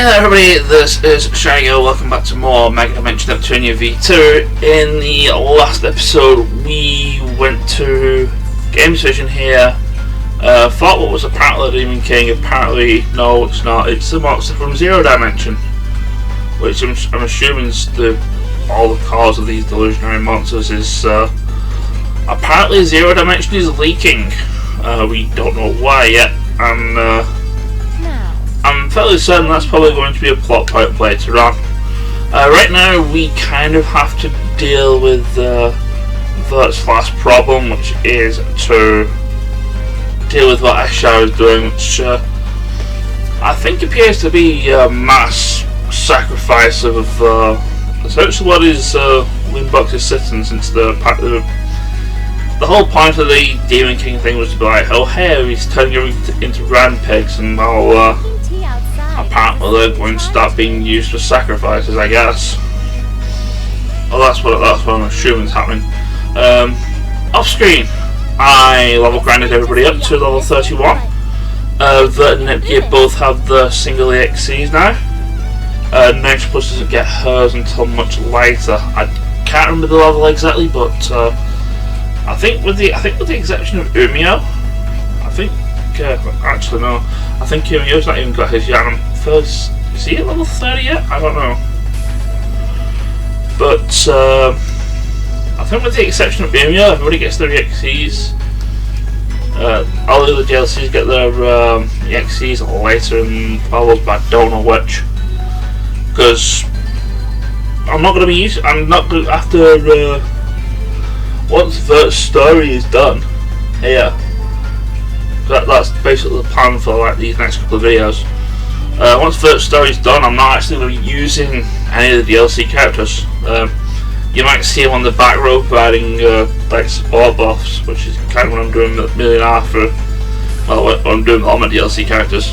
Hello everybody, this is S-Sha. Welcome back to more Megadimension Neptunia V2. In the last episode we went to Games Vision here, fought what was apparently the Demon King. Apparently no, it's not, it's the monster from Zero Dimension, which I'm assuming is all the cause of these delusionary monsters is apparently Zero Dimension is leaking. We don't know why yet, and I'm fairly certain that's probably going to be a plot point later on. Right now we kind of have to deal with Vert's last problem, which is to deal with what S-Sha is doing, which I think appears to be a mass sacrifice of essentially what is Leanbox's citizens, since the whole point of the Demon King thing was to be like, oh hey, he's turning everything into ram pigs, and now apparently they're going to start being used for sacrifices, I guess. Well, that's what I'm assuming is happening. Off screen, I level grinded everybody up to level 31. Vert Nepgear both have the single EXCs now. Next Plus doesn't get hers until much later. I can't remember the level exactly, but I think with the exception of Umio, actually no, I think Umio's not even got his yet. First, is he at level 30 yet? I don't know. But I think with the exception of Umio, everybody gets their EXCs. All the other DLCs get their EXCs later in levels, but I don't know which. Because I'm not going to be using. I'm not going after once Vert's story is done here. That's basically the plan for like these next couple of videos. Once Vert's story is done, I'm not actually going to be using any of the DLC characters. You might see him on the back row providing like support buffs, which is kind of what I'm doing mainly now for, well, what I'm doing with all my DLC characters.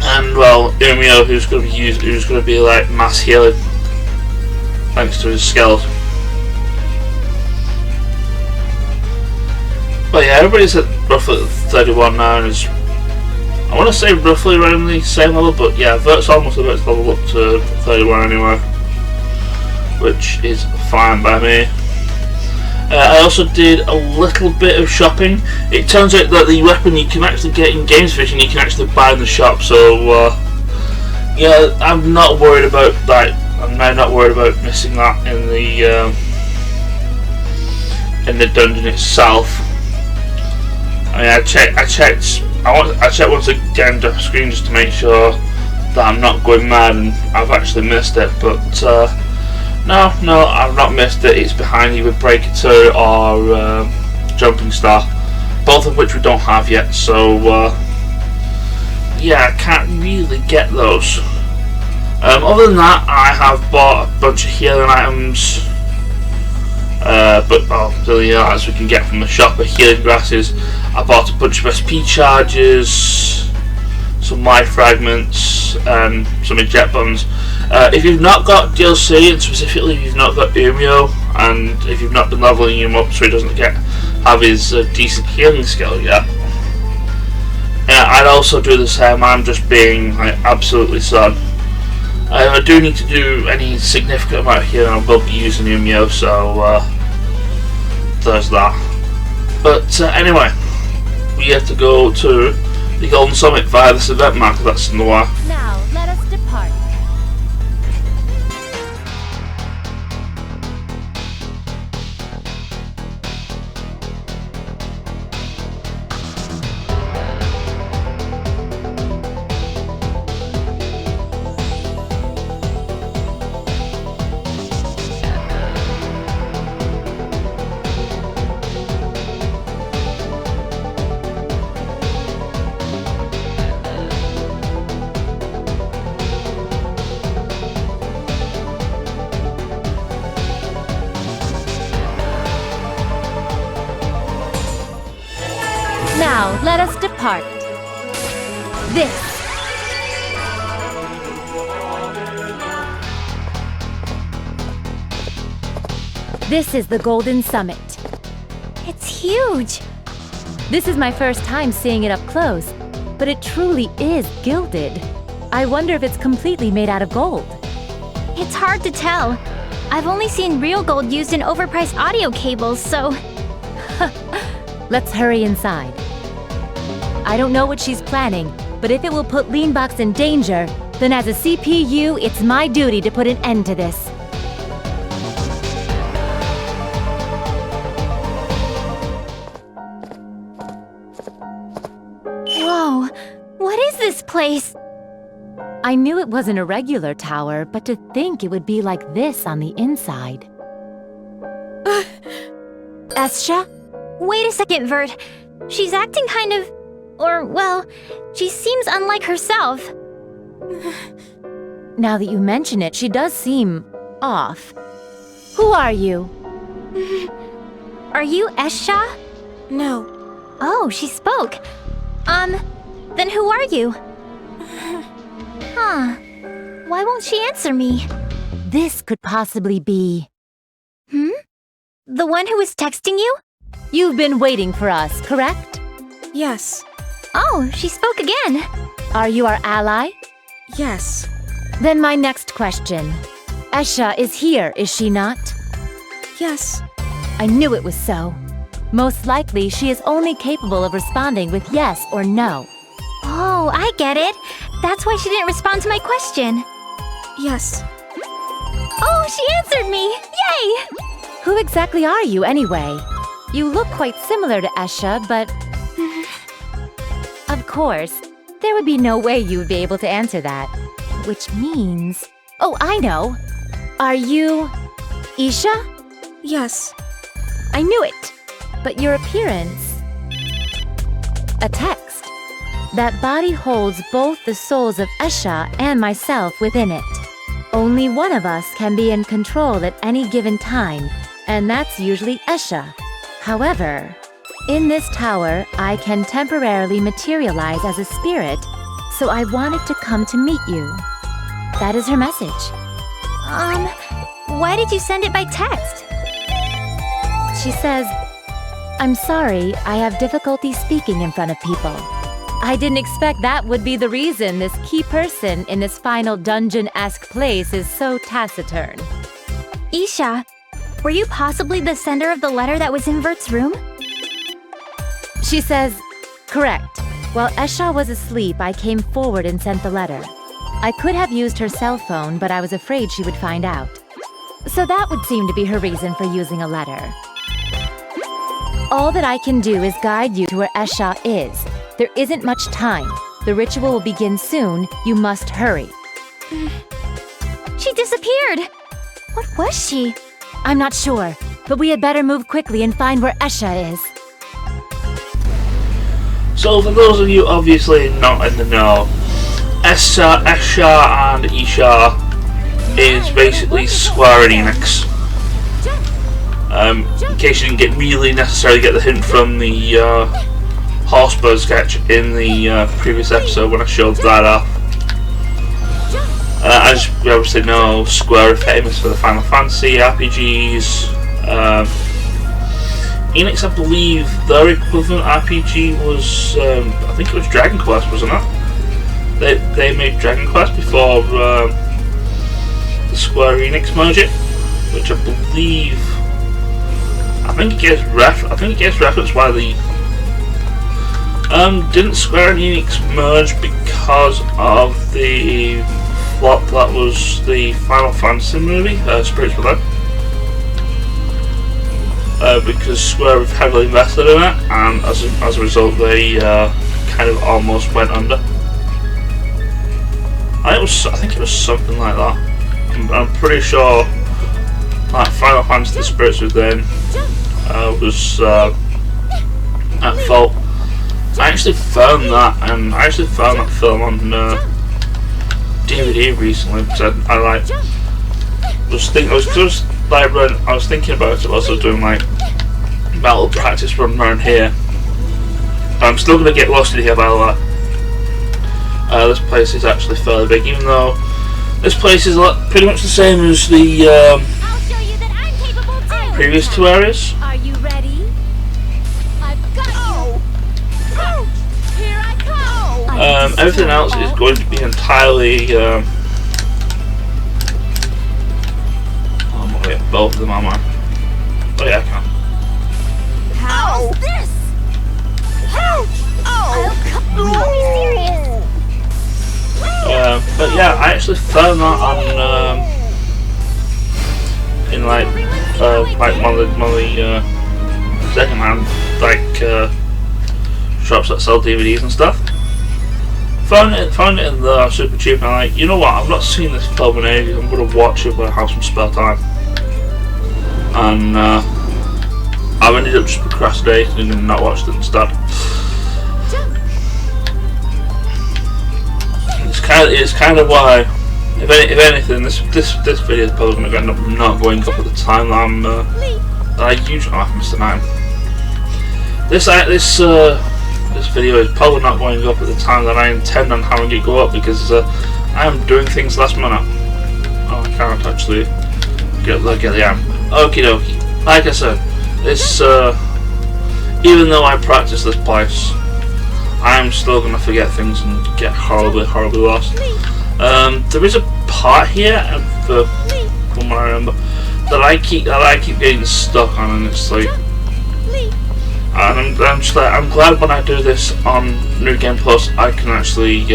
And well, Umio, who's going to be like mass healing, thanks to his skills. But yeah, everybody's at roughly 31 now, and is, I want to say roughly around the same level, but yeah, Vert's almost about to level up to 31 anyway, which is fine by me. I also did a little bit of shopping. It turns out that the weapon you can actually get in Games Vision, you can actually buy in the shop, so yeah, I'm not worried about that. I'm now not worried about missing that in the dungeon itself. I mean, I checked once again off screen just to make sure that I'm not going mad and I've actually missed it, but no, I've not missed it. It's behind either Breaker 2 or Jumping Star, both of which we don't have yet, so yeah, I can't really get those. Other than that, I have bought a bunch of healing items, but really, as we can get from the shop, of healing grasses. I bought a bunch of SP charges, some life fragments, and some eject buttons. If you've not got DLC, and specifically if you've not got Umio, and if you've not been leveling him up so he doesn't have his decent healing skill yet, I'd also do the same. I'm just being like absolutely sad. I do need to do any significant amount of healing. I will be using Umio, so there's that. But anyway, we have to go to the Golden Summit via this event marker that's in the way. Now let us depart. Now let us depart. This is the Golden Summit. It's huge. This is my first time seeing it up close, but it truly is gilded. I wonder if it's completely made out of gold. It's hard to tell. I've only seen real gold used in overpriced audio cables, so... Let's hurry inside. I don't know what she's planning, but if it will put Leanbox in danger, then as a CPU, it's my duty to put an end to this. Whoa, what is this place? I knew it wasn't a regular tower, but to think it would be like this on the inside. S-Sha? Wait a second, Vert. She's acting kind of... or, well, she seems unlike herself. Now that you mention it, she does seem off. Who are you? Are you S-Sha? No. Oh, she spoke. Then who are you? Huh. Why won't she answer me? This could possibly be... The one who was texting you? You've been waiting for us, correct? Yes. Oh, she spoke again. Are you our ally? Yes. Then my next question. S-Sha is here, is she not? Yes. I knew it was so. Most likely, she is only capable of responding with yes or no. Oh, I get it. That's why she didn't respond to my question. Yes. Oh, she answered me! Yay! Who exactly are you, anyway? You look quite similar to S-Sha, but... Of course, there would be no way you would be able to answer that. Which means... Oh, I know! Are you... Isha? Yes. I knew it! But your appearance... A text. That body holds both the souls of S-Sha and myself within it. Only one of us can be in control at any given time, and that's usually S-Sha. However, in this tower, I can temporarily materialize as a spirit, so I wanted to come to meet you. That is her message. Why did you send it by text? She says, I'm sorry, I have difficulty speaking in front of people. I didn't expect that would be the reason this key person in this final dungeon-esque place is so taciturn. Isha, were you possibly the sender of the letter that was in Vert's room? She says, correct. While S-Sha was asleep, I came forward and sent the letter. I could have used her cell phone, but I was afraid she would find out. So that would seem to be her reason for using a letter. All that I can do is guide you to where S-Sha is. There isn't much time. The ritual will begin soon. You must hurry. She disappeared! What was she? I'm not sure, but we had better move quickly and find where S-Sha is. So for those of you obviously not in the know, S-Sha and Isha is basically Square Enix. In case you didn't really necessarily get the hint from the Horsebird sketch in the previous episode when I showed that off. As we obviously know, Square are famous for the Final Fantasy RPGs. Enix, I believe, their equivalent RPG was, I think it was Dragon Quest, wasn't it? They made Dragon Quest before the Square Enix merge it, which I believe, I think it gets reference why the didn't Square Enix merge because of the flop that was the Final Fantasy movie, Spirits Within? Because Square have heavily invested in it, and as a result they kind of almost went under. I think it was something like that. I'm pretty sure like Final Fantasy Spirits Within was at fault. I actually found that film on DVD recently because I was thinking about it whilst I was doing like my little practice run around here. I'm still gonna get lost in here by the way. This place is actually fairly big, even though this place is pretty much the same as the I'll show you that I'm capable too. previous two areas. Are you ready? I've got you. Ouch! Here I come. Everything else is going to be entirely. Oh wait, both of them are mine. Oh yeah, I can. How's this? Ouch! Oh! Be serious. But yeah, I actually found that on in like one of the second-hand shops that sell DVDs and stuff. Found it in the super cheap, and I'm like, you know what? I've not seen this film in ages. I'm gonna watch it when I have some spare time. And I've ended up just procrastinating and not watched it instead. It's kind of why, if anything, this video is probably going to end up not going up at the time that I usually have, Mr. 9. This video is probably not going up at the time that I intend on having it go up, because I am doing things last minute. Oh, I can't actually get the amp. Okie dokie. Like I said, this even though I practice this place, I'm still gonna forget things and get horribly lost. There is a part here, from what I remember, that I keep getting stuck on, and it's like, and I'm glad when I do this on New Game Plus, I can actually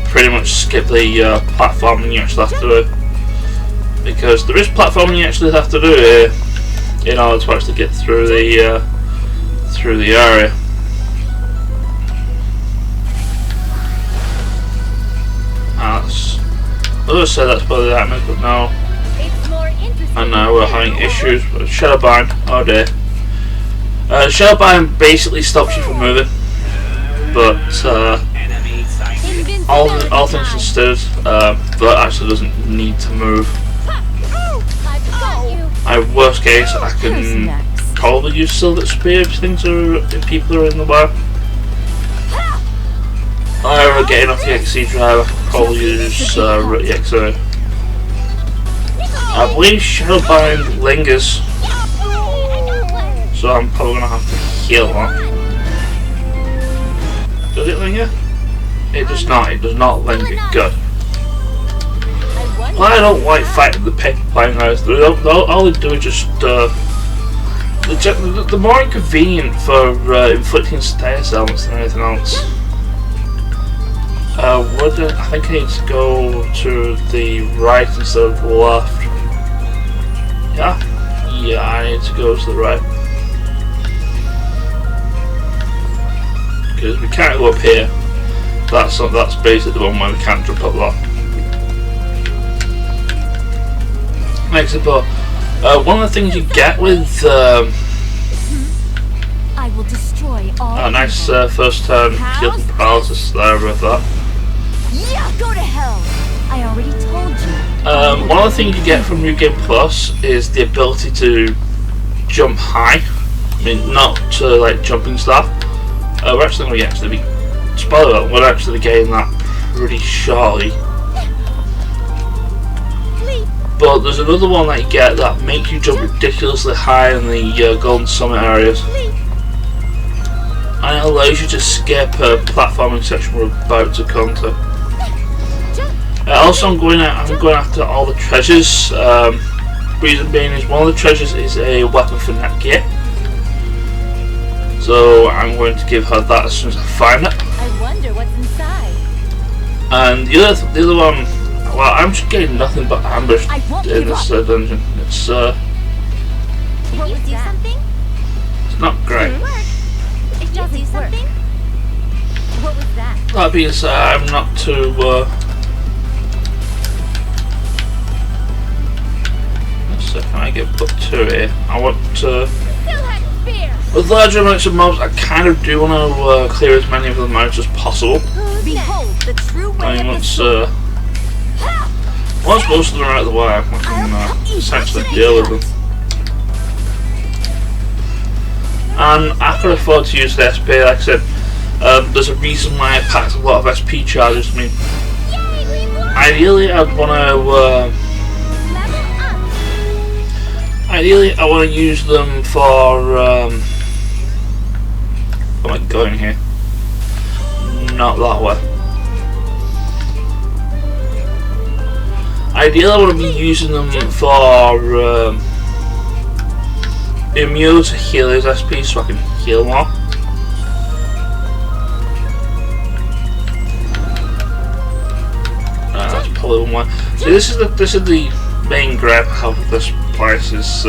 pretty much skip the platforming you actually have to do, because there is platforming you actually have to do here in order to actually get through the area. I was say that's probably that, but no. And now we're having issues with Shadowbind. Oh dear. Shadowbind basically stops you from moving, but all things considered, Vert actually doesn't need to move. Worst case, I can probably use Silver Spear if people are in the way. However, getting off the XC drive, I can probably use EXO. I believe Shadowbind lingers, so I'm probably going to have to heal that. Does it linger? It does not. It does not linger. Good. I don't like fighting the paper plane guys. All they do is just they're more inconvenient for inflicting status elements than anything else. I think I need to go to the right instead of the left. Yeah, I need to go to the right. Because we can't go up here. That's basically the one where we can't jump up that. Makes it but one of the things you get with I will destroy all a nice first turn kill and paralysis there with that. Yeah, go to hell. I already told you. One of the things you get from New Game Plus is the ability to jump high. I mean, not to like jumping stuff. We're actually going to be spoiler alert, we're actually getting that pretty shortly. But there's another one that you get that makes you jump ridiculously high in the Golden Summit areas. And it allows you to skip a platforming section we're about to come to. Also, I'm going after all the treasures. Reason being is one of the treasures is a weapon for Nepgear. So I'm going to give her that as soon as I find it. I wonder what's inside. And the other one, well, I'm just getting nothing but ambushed in this dungeon. It's Can you do something? it's not great. It does do something. What was that? That being said, I'm not too. So can I get put to here? I want to. With large amounts of mobs, I kind of do want to clear as many of them out as possible. Behold the true way. I mean, once most of them are out of the way, I can essentially deal with them. And I can afford to use the SP. Like I said, there's a reason why I packed a lot of SP charges. I mean, ideally, I'd want to. Ideally, I want to use them for. Where am I going here? not that way. Ideally, I want to be using them for Immu to heal his SP so I can heal more. That's probably one way. See, this is the main gripe I have with this place is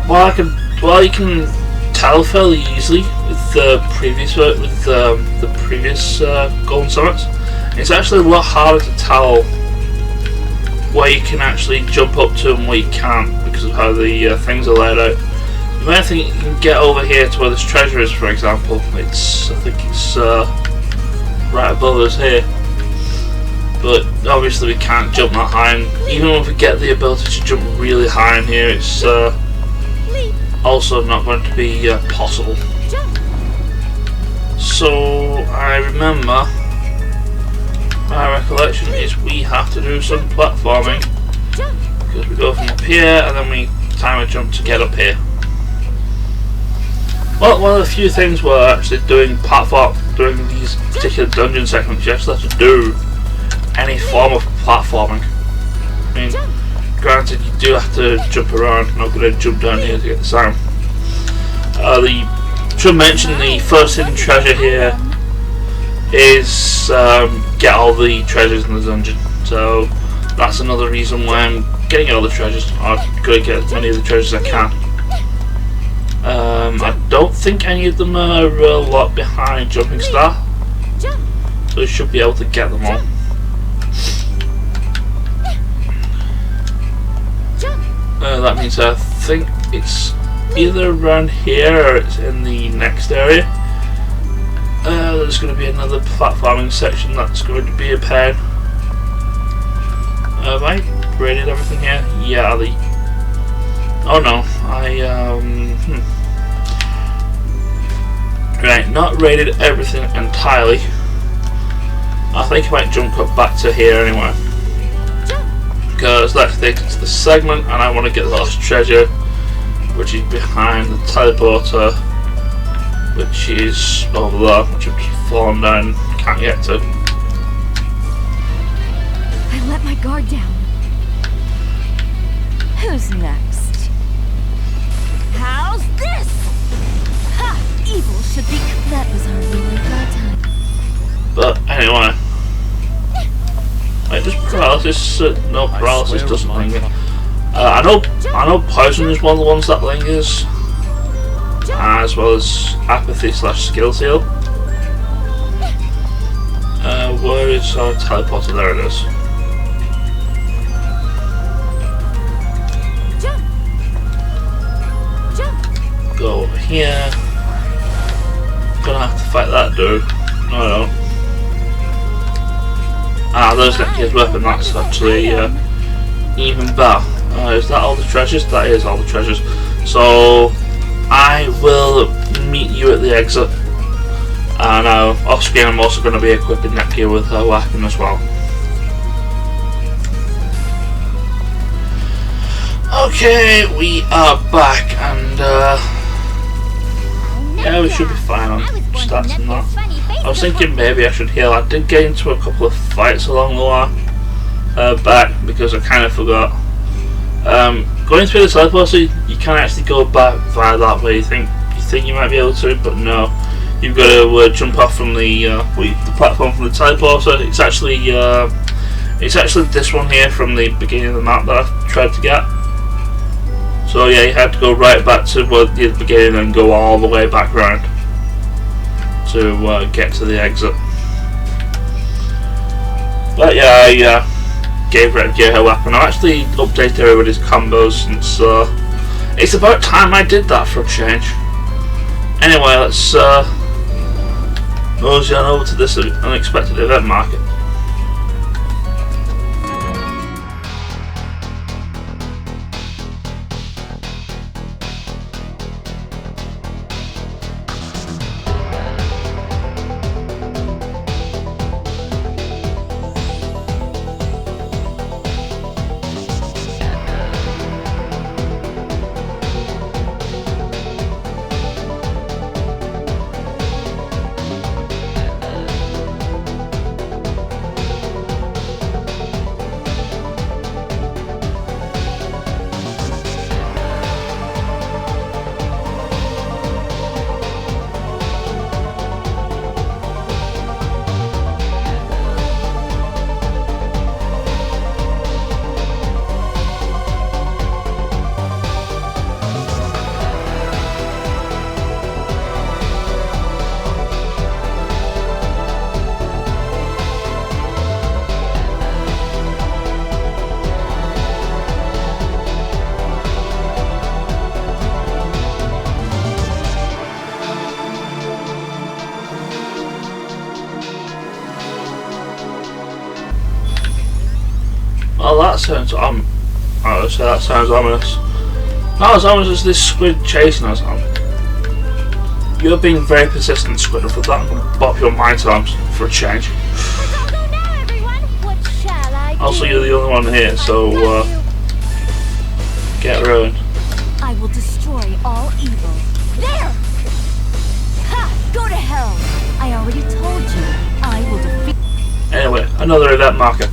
while you can tell fairly easily with the previous golden summits, it's actually a lot harder to tell where you can actually jump up to and where you can't because of how the things are laid out. You might think you can get over here to where this treasure is, for example. I think it's right above us here, but obviously we can't jump that high. And even if we get the ability to jump really high in here, it's also not going to be possible. So I remember. My recollection is we have to do some platforming because we go from up here and then we time a jump to get up here. Well, one of the few things we're actually doing during these particular dungeon segments, you actually have to do any form of platforming. I mean, granted, you do have to jump around. I'm not going to jump down here to get the sound. Should mention the first hidden treasure here is get all the treasures in the dungeon. So that's another reason why I'm getting all the treasures. I'm going to get as many of the treasures as I can. I don't think any of them are a lot behind Jumping Star, so we should be able to get them all. That means I think it's either around here or it's in the next area. There's going to be another platforming section that's going to be a pain. Have I rated everything here? Yeah, oh no, Right, not rated everything entirely. I think I might jump up back to here anyway. Because that takes us to the segment and I want to get the lost treasure, which is behind the teleporter, which is over there, which I've just fallen down, can't get to. I let my guard down. Who's next? How's this? Ha! Evil should be. That was our really bad time. But anyway, wait, does paralysis? No, paralysis doesn't linger. I know poison is one of the ones that lingers, as well as apathy / skill seal. Where is our teleporter? There it is. Go over here. Gonna have to fight that dude. No, I don't. Ah, there's Nepgear's weapon. That's actually even better. Is that all the treasures? That is all the treasures. So I will meet you at the exit. And off screen I'm also going to be equipping Nepgear with her weapon as well. Okay, we are back and yeah, we should be fine on stats and that. I was thinking maybe I should heal. I did get into a couple of fights along the way back because I kind of forgot. Going through the teleporter, you can't actually go back via that way. You think you might be able to, but no. You've got to jump off from the platform from the teleporter. It's actually this one here from the beginning of the map that I tried to get. So yeah, you had to go right back to the beginning and go all the way back round to get to the exit. But yeah, I gave Vert Nepgear her weapon. I actually updated everybody's combos since it's about time I did that for a change. Anyway, let's mosey on over to this unexpected event market. Oh, that sounds honestly, that sounds ominous. Not as ominous as this squid chasing us. You're being very persistent, Squid. I thought that would bop your mind arms for a change. Also, you're the only one here, so get ruined. I will destroy all evil. There! Ha! Go to hell! I already told you. I will defeat. Anyway, another event marker.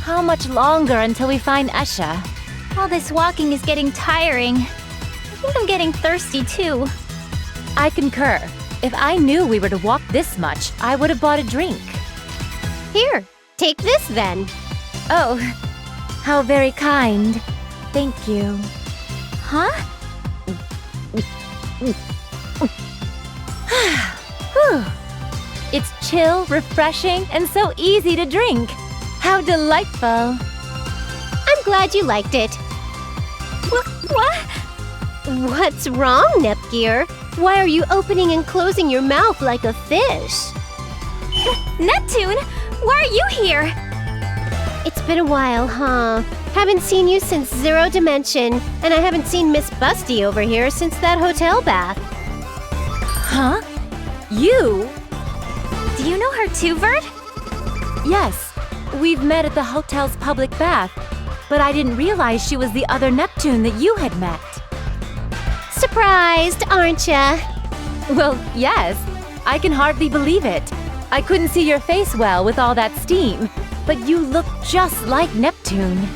How much longer until we find S-Sha? All this walking is getting tiring. I think I'm getting thirsty too. I concur. If I knew we were to walk this much, I would have bought a drink. Here, take this then. Oh, how very kind. Thank you. Huh? Whew. It's chill, refreshing, and so easy to drink. How delightful. I'm glad you liked it. What? What's wrong, Nepgear? Why are you opening and closing your mouth like a fish? Neptune, why are you here? It's been a while, huh? Haven't seen you since Zero Dimension, and I haven't seen Miss Busty over here since that hotel bath. Huh? You? Do you know her too, Vert? Yes. We've met at the hotel's public bath, but I didn't realize she was the other Neptune that you had met. Surprised, aren't ya? Well, yes. I can hardly believe it. I couldn't see your face well with all that steam, but you look just like Neptune.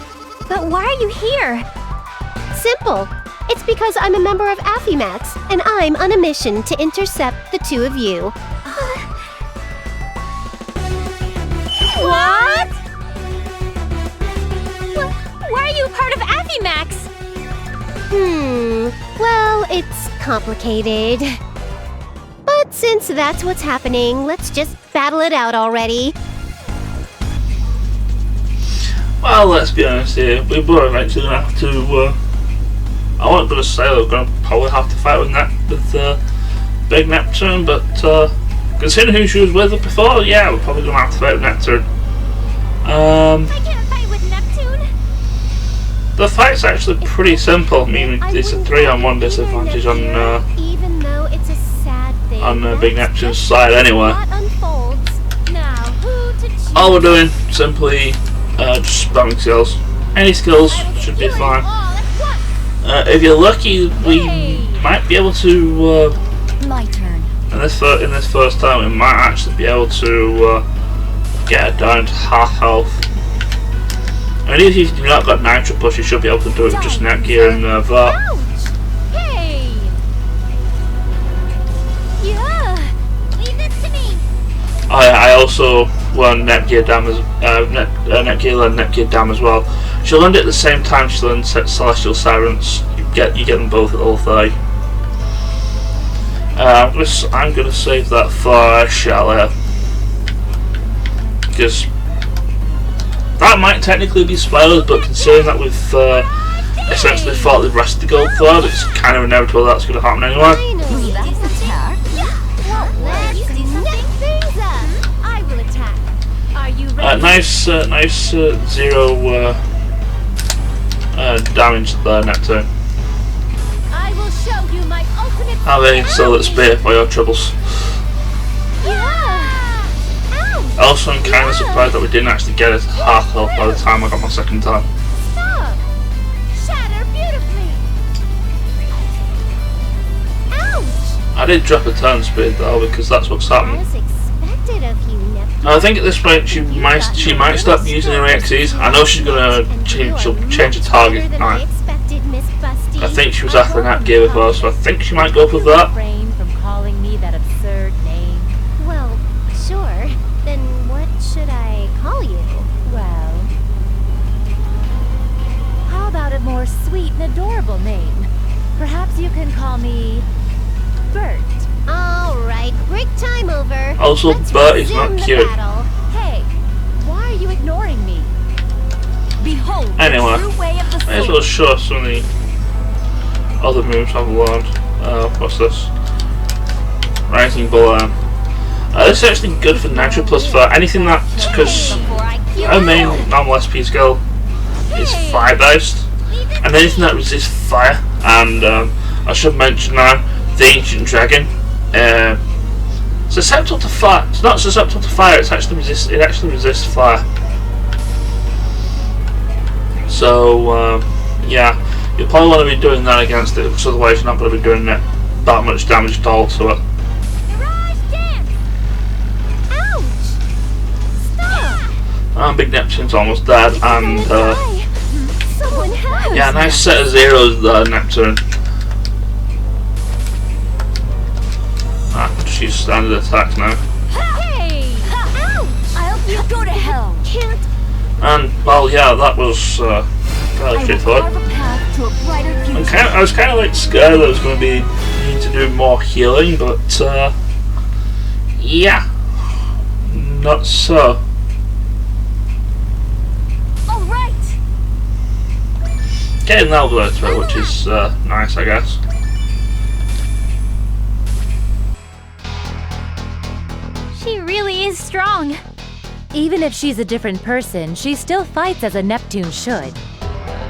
But why are you here? Simple. It's because I'm a member of Affimax, and I'm on a mission to intercept the two of you. What? Why are you a part of Affimax? Well, it's complicated. But since that's what's happening, let's just battle it out already. Well, let's be honest here. We were eventually going to have to. I wasn't going to say we're going to probably have to fight with Big Neptune, but considering who she was with before, yeah, we're probably going to have to fight with Neptune. I can't fight with Neptune. The fight's actually pretty simple. I mean, it's a 3-on-1 disadvantage on Even though it's a sad thing, Big Neptune's side anyway. what unfolds. Now, who to choose? All we're doing simply just spamming skills. Any skills should be fine. If you're lucky, we might be able to My turn. in this first time, we might actually be able to get her down to half health. I mean, if you've not got Nitro Plus, you should be able to do it with just Netgear and Vert. Hey! Yeah! Leave this to me! I also learned Netgear Dam as Netgear learned Netgear Dam as well. She learned it at the same time she learned Celestial Sirens. You get them both at level 30. I'm gonna save that for S-Sha later, because that might technically be spoilers, but considering that we've essentially fought the rest of the Gold Thread, it's kind of inevitable that's going to happen anyway. Was that an attack? Let's do things up. I will attack. Are you ready? Nice 0 damage there, Neptune. I will show you my ultimate. Having Silver Spear for your troubles. Also, I'm kind of surprised that we didn't actually get it half health by the time I got my second time. Stop! Shatter beautifully. Ouch! I did drop a turn speed though, because that's what's happened. As expected of you, Neptunia. I think at this point she might stop using her XEs. I know she's gonna change the target. I think she was after Nepgear before, so I think she might go for that. Refrain from calling me that absurd name. Well, sure. Then what should I call you? Well, how about a more sweet and adorable name? Perhaps you can call me Vert. Alright, break time over. Also, Let's Bert is not resume the cute. battle. Hey, why are you ignoring me? Behold Anyway, the true way of the may as soul. well show some of the other moves I've learned. What's this? Rising Bull. This is actually good for Nitro Plus for anything that, because her main normal SP skill is fire based, and anything that resists fire. And I should mention now the Ancient Dragon. It's susceptible to fire. It's not susceptible to fire. It actually resists fire. So yeah, you'll probably want to be doing that against it, because otherwise you're not going to be doing that much damage at all to it. Big Neptune's almost dead, and Someone has. yeah, nice set of zeros there, Neptune. She's standard attack now. Hey! I'll you go to hell. Can't. And well, yeah, that was fairly I will straightforward. carve a path to a brighter future. I was kind of like scared that I was going to be needing to do more healing, but yeah, not so. All right. Getting that over to it, which is nice, I guess. She really is strong. Even if she's a different person, she still fights as a Neptune should.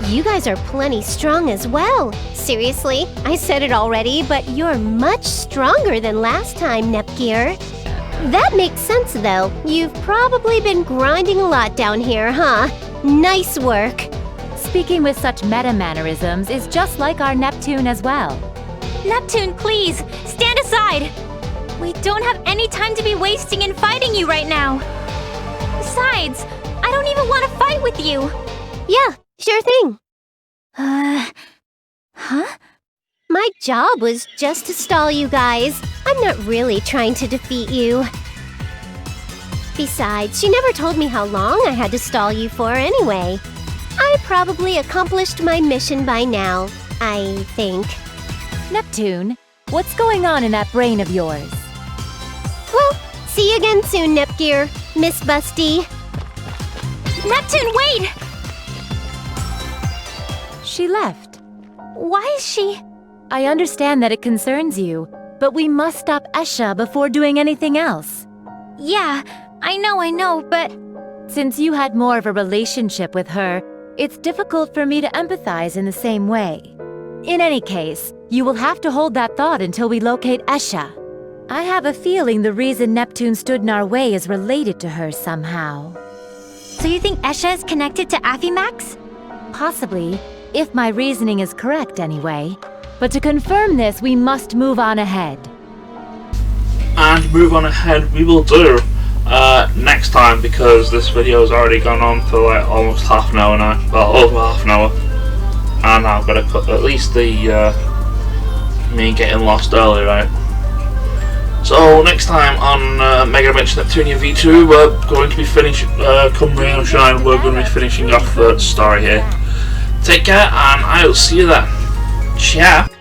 You guys are plenty strong as well. Seriously, I said it already, but you're much stronger than last time, Nepgear. That makes sense, though. You've probably been grinding a lot down here, huh? Nice work. Speaking with such meta mannerisms is just like our Neptune as well. Neptune, please, stand aside. We don't have any time to be wasting in fighting you right now. Besides, I don't even want to fight with you. Yeah, sure thing. Huh? My job was just to stall you guys. I'm not really trying to defeat you. Besides, she never told me how long I had to stall you for anyway. I probably accomplished my mission by now, I think. Neptune, what's going on in that brain of yours? Well, see you again soon, Nepgear, Miss Busty. Neptune, wait! She left. Why is she... I understand that it concerns you, but we must stop S-Sha before doing anything else. Yeah, I know, but... Since you had more of a relationship with her, it's difficult for me to empathize in the same way. In any case, you will have to hold that thought until we locate S-Sha. I have a feeling the reason Neptune stood in our way is related to her somehow. So you think S-Sha is connected to Affimax? Possibly, if my reasoning is correct anyway. But to confirm this, we must move on ahead. and move on ahead, we will do next time, because this video has already gone on for like almost half an hour now. Well, over half an hour. And I've got to cut at least the me getting lost early, right? So next time on Megadimension Neptunia V2, we're going to be finishing, come rain or shine, we're going to be finishing off the story here. Take care, and I will see you then. Ciao!